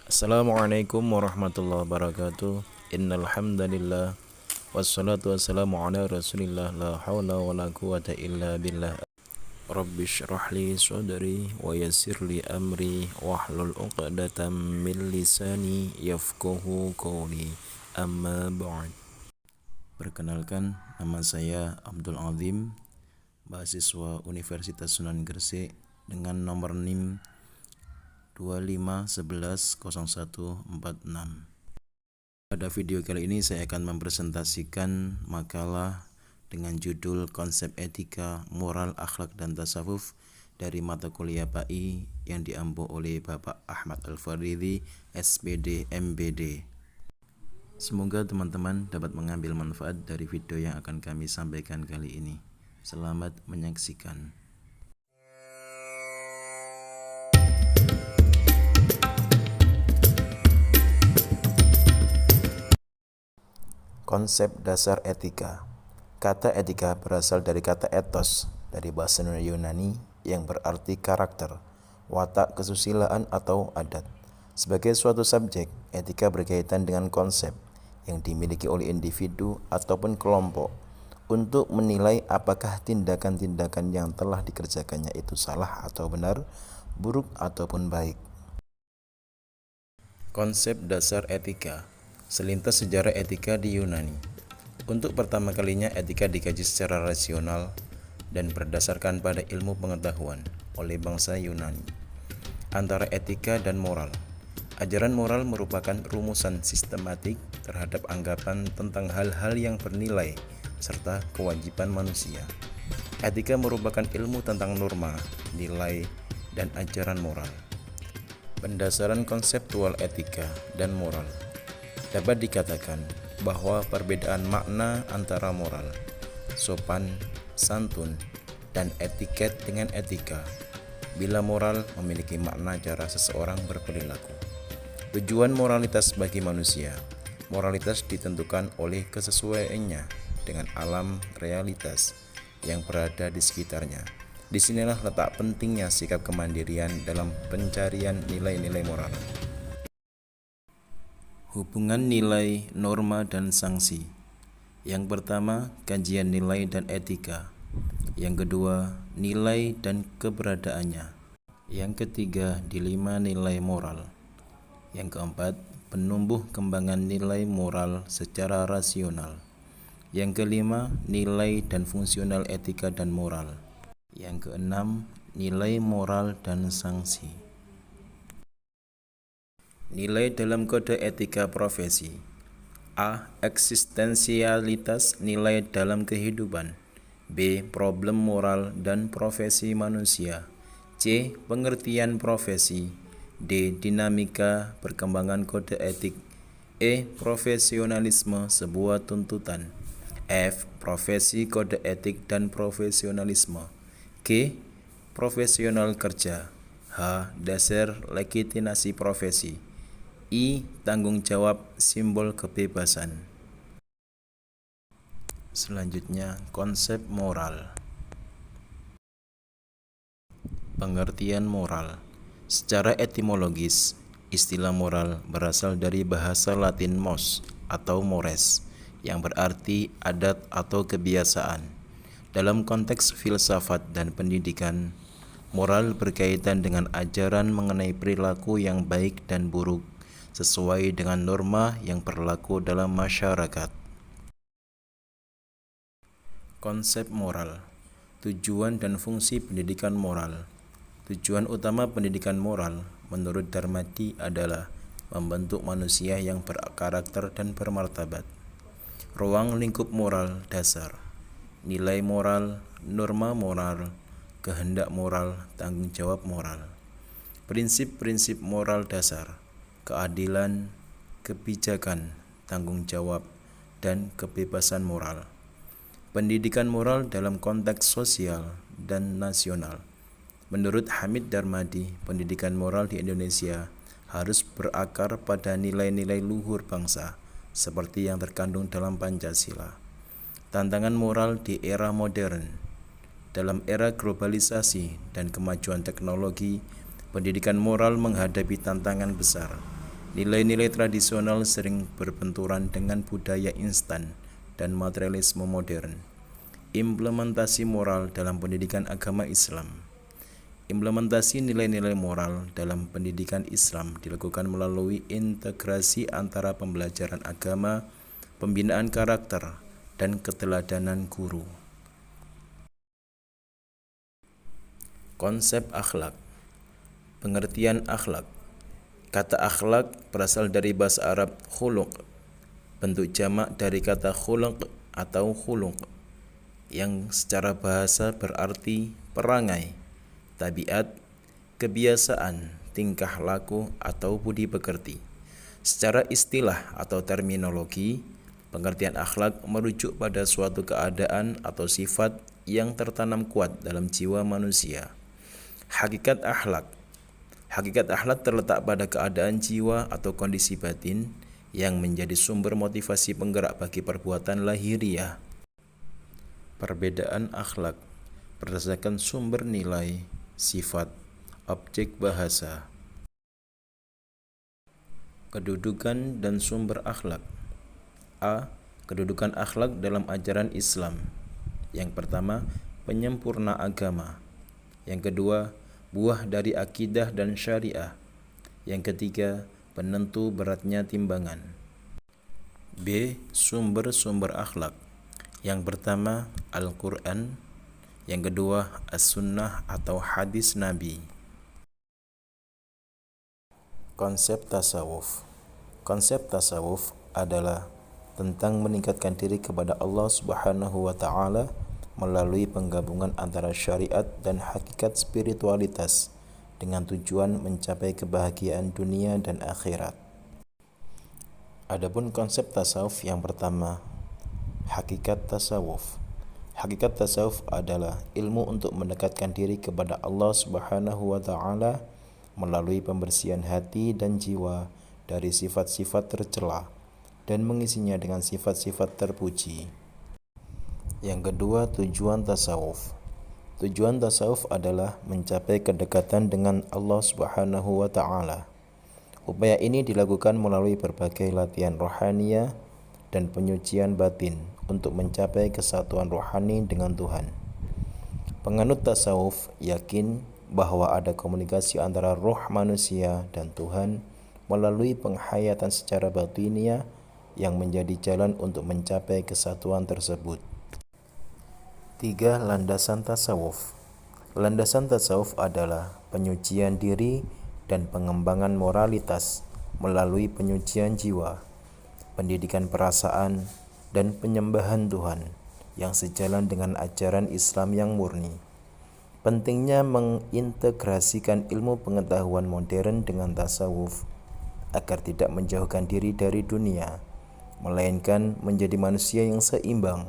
Assalamualaikum warahmatullahi wabarakatuh. Innal hamdalillah wassalatu wassalamu ala Rasulillah la haula wala quwata illa billah. Rabbi shrah li sadri wa yassir li amri wahlul 'uqdatam min lisani yafqahu qawli. Amma ba'd. Perkenalkan, nama saya Abdul Azim, mahasiswa Universitas Sunan Gresik dengan nomor NIM 25110146. Pada video kali ini saya akan mempresentasikan makalah dengan judul Konsep Etika, Moral, Akhlak, dan Tasawuf dari mata kuliah PAI yang diampu oleh Bapak Ahmad Al-Faridi, SPD, MBD. Semoga teman-teman dapat mengambil manfaat dari video yang akan kami sampaikan kali ini. Selamat menyaksikan. Konsep dasar etika. Kata etika berasal dari kata ethos dari bahasa Yunani yang berarti karakter, watak kesusilaan atau adat. Sebagai suatu subjek, etika berkaitan dengan konsep yang dimiliki oleh individu ataupun kelompok untuk menilai apakah tindakan-tindakan yang telah dikerjakannya itu salah atau benar, buruk ataupun baik. Konsep dasar etika. Selintas sejarah etika di Yunani. Untuk pertama kalinya etika dikaji secara rasional dan berdasarkan pada ilmu pengetahuan oleh bangsa Yunani. Antara etika dan moral. Ajaran moral merupakan rumusan sistematik terhadap anggapan tentang hal-hal yang bernilai serta kewajiban manusia. Etika merupakan ilmu tentang norma, nilai, dan ajaran moral. Pendasaran konseptual etika dan moral. Dapat dikatakan bahwa perbedaan makna antara moral, sopan, santun, dan etiket dengan etika. Bila moral memiliki makna cara seseorang berperilaku. Tujuan moralitas bagi manusia. Moralitas ditentukan oleh kesesuaiannya dengan alam realitas yang berada di sekitarnya. Disinilah letak pentingnya sikap kemandirian dalam pencarian nilai-nilai moral. Hubungan nilai, norma, dan sanksi. Yang pertama, kajian nilai dan etika. Yang kedua, nilai dan keberadaannya. Yang ketiga, dilema nilai moral. Yang keempat, penumbuh kembangan nilai moral secara rasional. Yang kelima, nilai dan fungsional etika dan moral. Yang keenam, nilai moral dan sanksi. Nilai dalam kode etika profesi. A. Eksistensialitas nilai dalam kehidupan. B. Problem moral dan profesi manusia. C. Pengertian profesi. D. Dinamika perkembangan kode etik. E. Profesionalisme sebuah tuntutan. F. Profesi kode etik dan profesionalisme. G. Profesional kerja. H. Dasar legitimasi profesi. I. Tanggung jawab simbol kebebasan. Selanjutnya, konsep moral. Pengertian moral. Secara etimologis, istilah moral berasal dari bahasa Latin mos atau mores yang berarti adat atau kebiasaan. Dalam konteks filsafat dan pendidikan, moral berkaitan dengan ajaran mengenai perilaku yang baik dan buruk sesuai dengan norma yang berlaku dalam masyarakat. Konsep moral. Tujuan dan fungsi pendidikan moral. Tujuan utama pendidikan moral menurut Darmadi adalah membentuk manusia yang berkarakter dan bermartabat. Ruang lingkup moral dasar. Nilai moral, norma moral, kehendak moral, tanggung jawab moral. Prinsip-prinsip moral dasar. Keadilan, kebijakan, tanggung jawab, dan kebebasan moral. Pendidikan moral dalam konteks sosial dan nasional. Menurut Hamid Darmadi, pendidikan moral di Indonesia harus berakar pada nilai-nilai luhur bangsa, seperti yang terkandung dalam Pancasila. Tantangan moral di era modern. Dalam era globalisasi dan kemajuan teknologi, pendidikan moral menghadapi tantangan besar, Nilai-nilai tradisional sering berbenturan dengan budaya instan dan materialisme modern. Implementasi moral dalam pendidikan agama Islam. Implementasi nilai-nilai moral dalam pendidikan Islam dilakukan melalui integrasi antara pembelajaran agama, pembinaan karakter, dan keteladanan guru. Konsep akhlak. Pengertian akhlak. Kata akhlak berasal dari bahasa Arab khuluq, bentuk jamak dari kata khuluq atau khuluq, yang secara bahasa berarti perangai, tabiat, kebiasaan, tingkah laku, atau budi pekerti. Secara istilah atau terminologi, pengertian akhlak merujuk pada suatu keadaan atau sifat yang tertanam kuat dalam jiwa manusia. Hakikat akhlak. Hakikat akhlak terletak pada keadaan jiwa atau kondisi batin yang menjadi sumber motivasi penggerak bagi perbuatan lahiriah. Perbedaan akhlak berdasarkan sumber nilai, sifat, objek bahasa. Kedudukan dan sumber akhlak. A. Kedudukan akhlak dalam ajaran Islam. Yang pertama, penyempurna agama. Yang kedua, buah dari akidah dan syariah. Yang ketiga, penentu beratnya timbangan. B. Sumber-sumber akhlak. Yang pertama, Al-Quran. Yang kedua, As-Sunnah atau hadis Nabi. Konsep tasawuf. Konsep tasawuf adalah tentang meningkatkan diri kepada Allah Subhanahu wa Ta'ala melalui penggabungan antara syariat dan hakikat spiritualitas dengan tujuan mencapai kebahagiaan dunia dan akhirat. Adapun konsep tasawuf yang pertama, hakikat tasawuf. Hakikat tasawuf adalah ilmu untuk mendekatkan diri kepada Allah Subhanahu wa Ta'ala melalui pembersihan hati dan jiwa dari sifat-sifat tercela dan mengisinya dengan sifat-sifat terpuji. Yang kedua, tujuan tasawuf. Tujuan tasawuf adalah mencapai kedekatan dengan Allah Subhanahu wa Ta'ala. Upaya ini dilakukan melalui berbagai latihan rohaniah dan penyucian batin untuk mencapai kesatuan rohani dengan Tuhan. Penganut tasawuf yakin bahwa ada komunikasi antara roh manusia dan Tuhan melalui penghayatan secara batiniah yang menjadi jalan untuk mencapai kesatuan tersebut. 3. Landasan tasawuf. Landasan tasawuf adalah penyucian diri dan pengembangan moralitas melalui penyucian jiwa, pendidikan perasaan, dan penyembahan Tuhan yang sejalan dengan ajaran Islam yang murni. Pentingnya mengintegrasikan ilmu pengetahuan modern dengan tasawuf agar tidak menjauhkan diri dari dunia, melainkan menjadi manusia yang seimbang,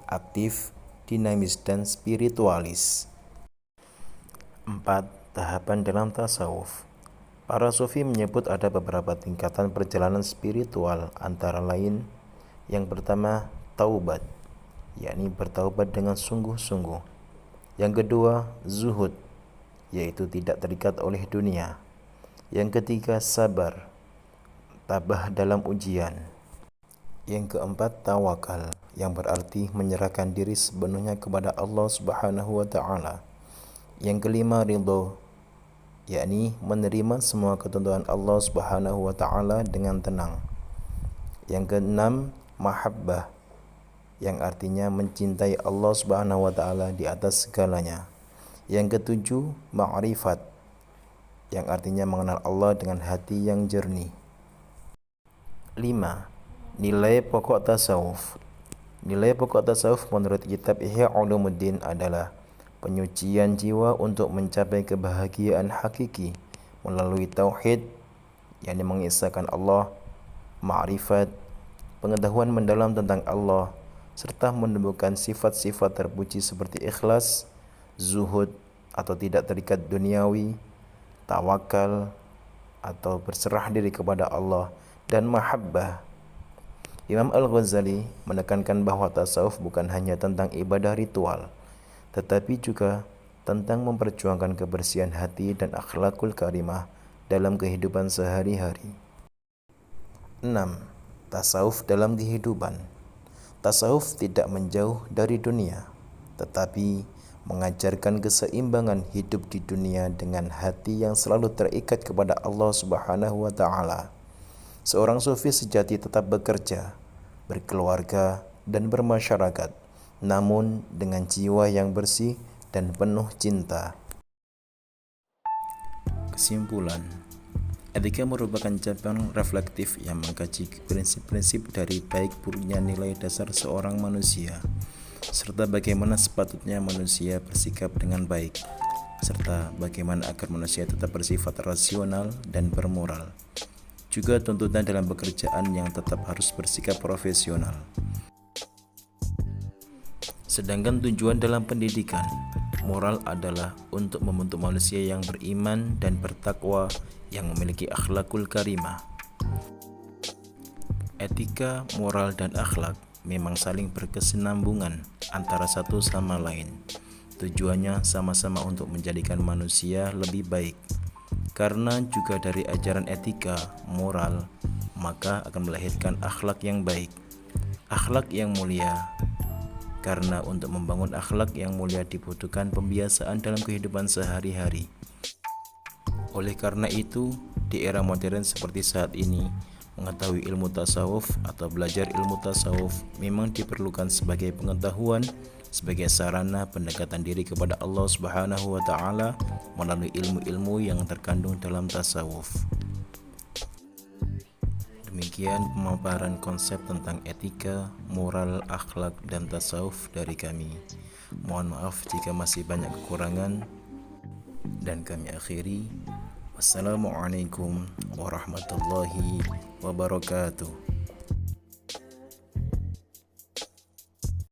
aktif, dinamis, dan spiritualis. 4. Tahapan dalam tasawuf. Para sufi menyebut ada beberapa tingkatan perjalanan spiritual, antara lain yang pertama, taubat, yakni bertaubat dengan sungguh-sungguh. Yang kedua, zuhud, yaitu tidak terikat oleh dunia. Yang ketiga, sabar, tabah dalam ujian. Yang keempat, tawakal, yang berarti menyerahkan diri sepenuhnya kepada Allah Subhanahu wa Ta'ala. Yang kelima, ridho, yakni menerima semua ketentuan Allah Subhanahu wa Ta'ala dengan tenang. Yang keenam, mahabbah, yang artinya mencintai Allah Subhanahu wa Ta'ala di atas segalanya. Yang ketujuh, ma'rifat, yang artinya mengenal Allah dengan hati yang jernih. 5. Nilai pokok tasawuf. Nilai pokok tasawuf menurut kitab Ihya Ulumuddin adalah penyucian jiwa untuk mencapai kebahagiaan hakiki melalui tauhid, yakni mengisahkan Allah, ma'rifat, pengetahuan mendalam tentang Allah, serta menemukan sifat-sifat terpuji seperti ikhlas, zuhud atau tidak terikat duniawi, tawakal atau berserah diri kepada Allah, dan mahabbah. Imam Al-Ghazali menekankan bahwa tasawuf bukan hanya tentang ibadah ritual, tetapi juga tentang memperjuangkan kebersihan hati dan akhlakul karimah dalam kehidupan sehari-hari. 6. Tasawuf dalam kehidupan. Tasawuf tidak menjauh dari dunia, tetapi mengajarkan keseimbangan hidup di dunia dengan hati yang selalu terikat kepada Allah Subhanahu wa taala. Seorang sufi sejati tetap bekerja, berkeluarga, dan bermasyarakat, namun dengan jiwa yang bersih dan penuh cinta. Kesimpulan, etika merupakan cabang reflektif yang mengkaji prinsip-prinsip dari baik buruknya nilai dasar seorang manusia, serta bagaimana sepatutnya manusia bersikap dengan baik, serta bagaimana agar manusia tetap bersifat rasional dan bermoral. Juga tuntutan dalam pekerjaan yang tetap harus bersikap profesional. Sedangkan tujuan dalam pendidikan moral adalah untuk membentuk manusia yang beriman dan bertakwa yang memiliki akhlakul karimah. Etika, moral, dan akhlak memang saling berkesinambungan antara satu sama lain. Tujuannya sama-sama untuk menjadikan manusia lebih baik. Karena juga dari ajaran etika, moral, maka akan melahirkan akhlak yang baik, akhlak yang mulia. Karena untuk membangun akhlak yang mulia dibutuhkan pembiasaan dalam kehidupan sehari-hari. Oleh karena itu, di era modern seperti saat ini, mengetahui ilmu tasawuf atau belajar ilmu tasawuf memang diperlukan sebagai pengetahuan, sebagai sarana pendekatan diri kepada Allah Subhanahu wa taala melalui ilmu-ilmu yang terkandung dalam tasawuf. Demikian pemaparan konsep tentang etika, moral, akhlak, dan tasawuf dari kami. Mohon maaf jika masih banyak kekurangan, dan kami akhiri. Wassalamualaikum warahmatullahi wabarakatuh.